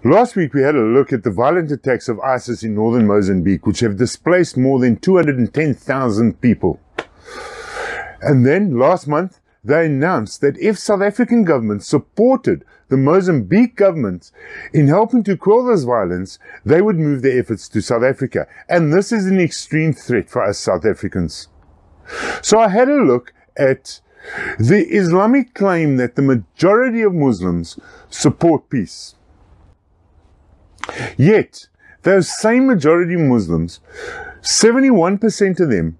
Last week we had a look at the violent attacks of ISIS in northern Mozambique, which have displaced more than 210,000 people. And then last month they announced that if South African government supported the Mozambique government in helping to quell this violence, they would move their efforts to South Africa. And this is an extreme threat for us South Africans. So I had a look at the Islamic claim that the majority of Muslims support peace. Yet, those same majority Muslims, 71% of them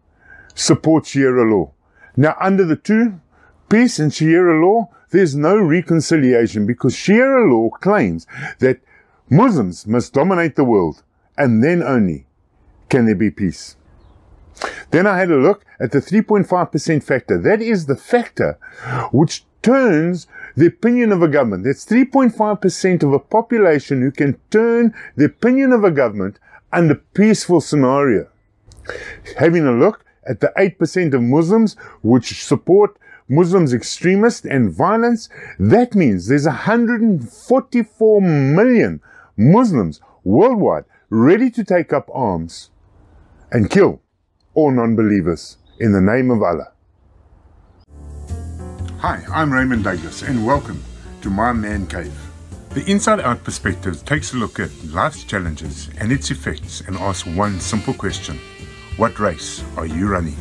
support Sharia law. Now, under the two, peace and Sharia law, there's no reconciliation because Sharia law claims that Muslims must dominate the world and then only can there be peace. Then I had a look at the 3.5% factor. That is the factor which turns the opinion of a government. That's 3.5% of a population who can turn the opinion of a government under peaceful scenario. Having a look at the 8% of Muslims which support Muslims extremist and violence, that means there's 144 million Muslims worldwide ready to take up arms and kill all non-believers in the name of Allah. Hi, I'm Raymond Douglas and welcome to My Man Cave. The Inside Out perspective takes a look at life's challenges and its effects and asks one simple question: what race are you running?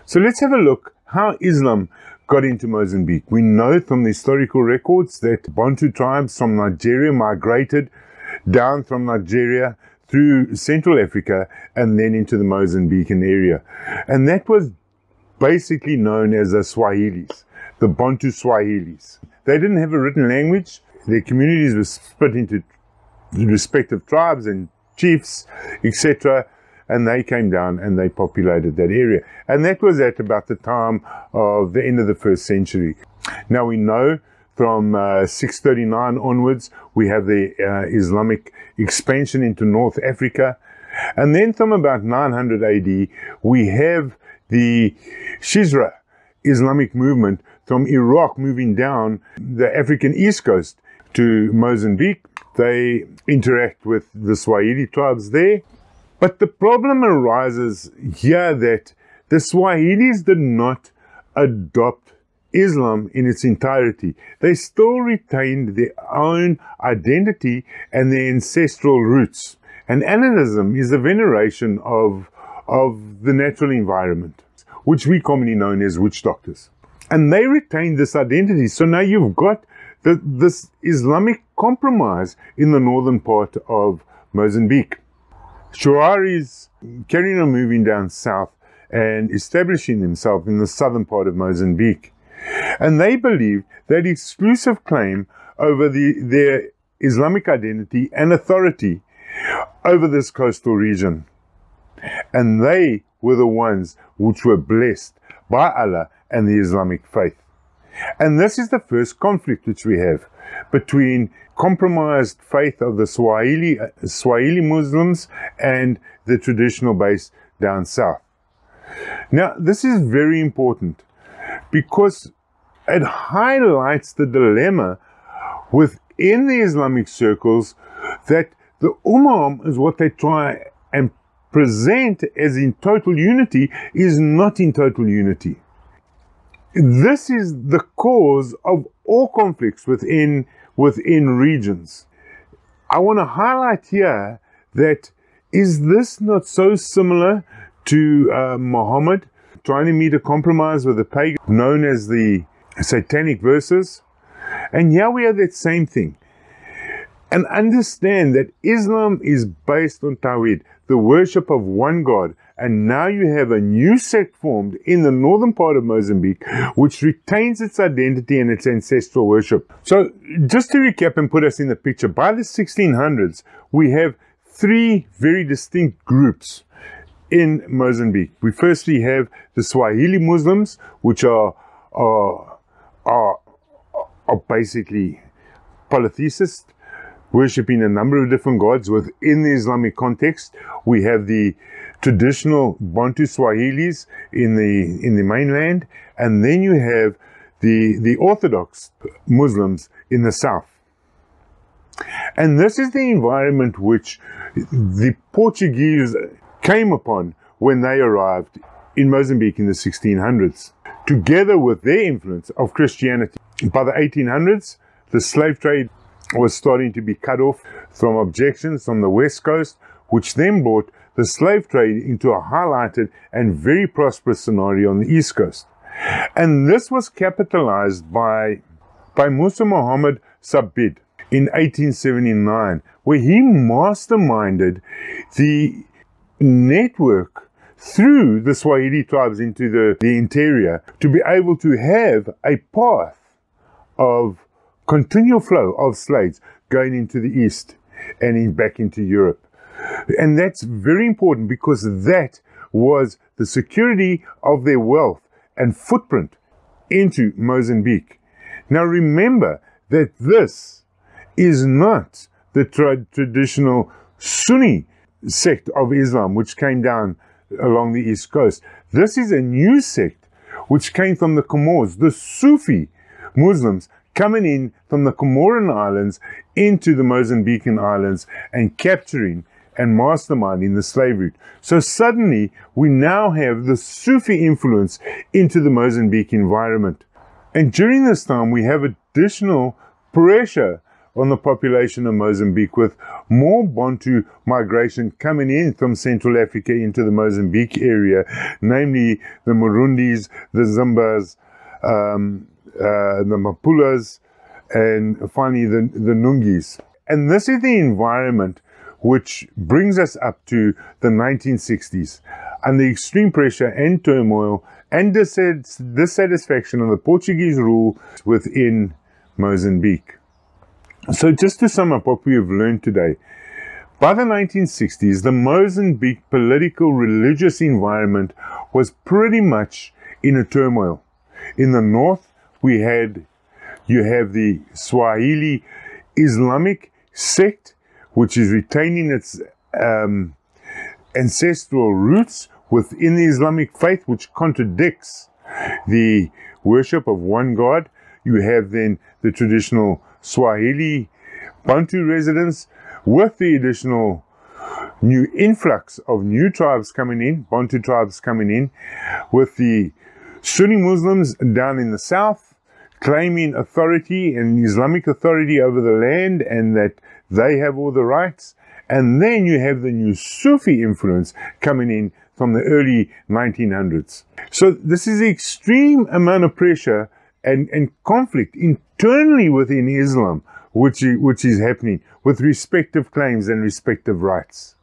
So let's have a look how Islam got into Mozambique. We know from the historical records that Bantu tribes from Nigeria migrated down from Nigeria through Central Africa and then into the Mozambican area. And that was basically known as the Swahilis, the Bantu Swahilis. They didn't have a written language. Their communities were split into respective tribes and chiefs, etc. And they came down and they populated that area. And that was at about the time of the end of the 1st century. Now we know from 639 onwards, we have the Islamic expansion into North Africa. And then from about 900 AD, we have the Shizra Islamic movement from Iraq moving down the African east coast to Mozambique. They interact with the Swahili tribes there. But the problem arises here that the Swahilis did not adopt Islam in its entirety. They still retained their own identity and their ancestral roots. And animism is the veneration of the natural environment, which we commonly know as witch doctors. And they retained this identity. So now you've got this Islamic compromise in the northern part of Mozambique. Shuaris carrying on moving down south and establishing themselves in the southern part of Mozambique. And they believed that exclusive claim over their Islamic identity and authority over this coastal region. And they were the ones which were blessed by Allah and the Islamic faith. And this is the first conflict which we have between compromised faith of the Swahili Muslims and the traditional base down south. Now, this is very important because it highlights the dilemma within the Islamic circles that the Ummah is what they try and present as in total unity is not in total unity. This is the cause of all conflicts within regions. I want to highlight here that is this not so similar to Muhammad trying to meet a compromise with a pagan known as the satanic verses? And here we have that same thing. And understand that Islam is based on Tawhid, the worship of one God. And now you have a new sect formed in the northern part of Mozambique, which retains its identity and its ancestral worship. So just to recap and put us in the picture, by the 1600s, we have three very distinct groups in Mozambique. We firstly have the Swahili Muslims, which are basically polytheists, worshipping a number of different gods within the Islamic context. We have the traditional Bantu Swahilis in the mainland, and then you have the Orthodox Muslims in the south. And this is the environment which the Portuguese came upon when they arrived in Mozambique in the 1600s, together with their influence of Christianity. By the 1800s, the slave trade was starting to be cut off from objections from the west coast, which then brought the slave trade into a highlighted and very prosperous scenario on the east coast. And this was capitalized by Musa Muhammad Sabid in 1879, where he masterminded the network through the Swahili tribes into the interior to be able to have a path of continual flow of slaves going into the east and back into Europe. And that's very important because that was the security of their wealth and footprint into Mozambique. Now remember that this is not the traditional Sunni sect of Islam which came down along the east coast. This is a new sect which came from the Comores, the Sufi Muslims coming in from the Comoran Islands into the Mozambican islands and capturing and masterminding the slave route. So suddenly we now have the Sufi influence into the Mozambique environment. And during this time we have additional pressure on the population of Mozambique, with more Bantu migration coming in from Central Africa into the Mozambique area, namely the Murundis, the Zimbas, the Mapulas, and finally the Nungis. And this is the environment which brings us up to the 1960s, and the extreme pressure and turmoil and dissatisfaction of the Portuguese rule within Mozambique. So just to sum up what we have learned today, by the 1960s, the Mozambique political religious environment was pretty much in a turmoil. In the north, you have the Swahili Islamic sect, which is retaining its ancestral roots within the Islamic faith, which contradicts the worship of one God. You have then the traditional Swahili Bantu residents with the additional new influx of new tribes coming in, Bantu tribes coming in, with the Sunni Muslims down in the south claiming authority and Islamic authority over the land and that they have all the rights. And then you have the new Sufi influence coming in from the early 1900s. So this is the extreme amount of pressure and conflict internally within Islam, which is happening with respective claims and respective rights.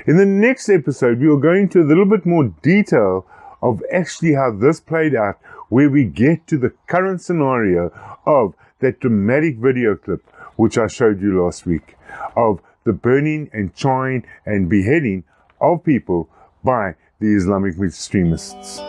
In the next episode, we will go into a little bit more detail of actually how this played out, where we get to the current scenario of that dramatic video clip which I showed you last week, of the burning and charring and beheading of people by the Islamic extremists.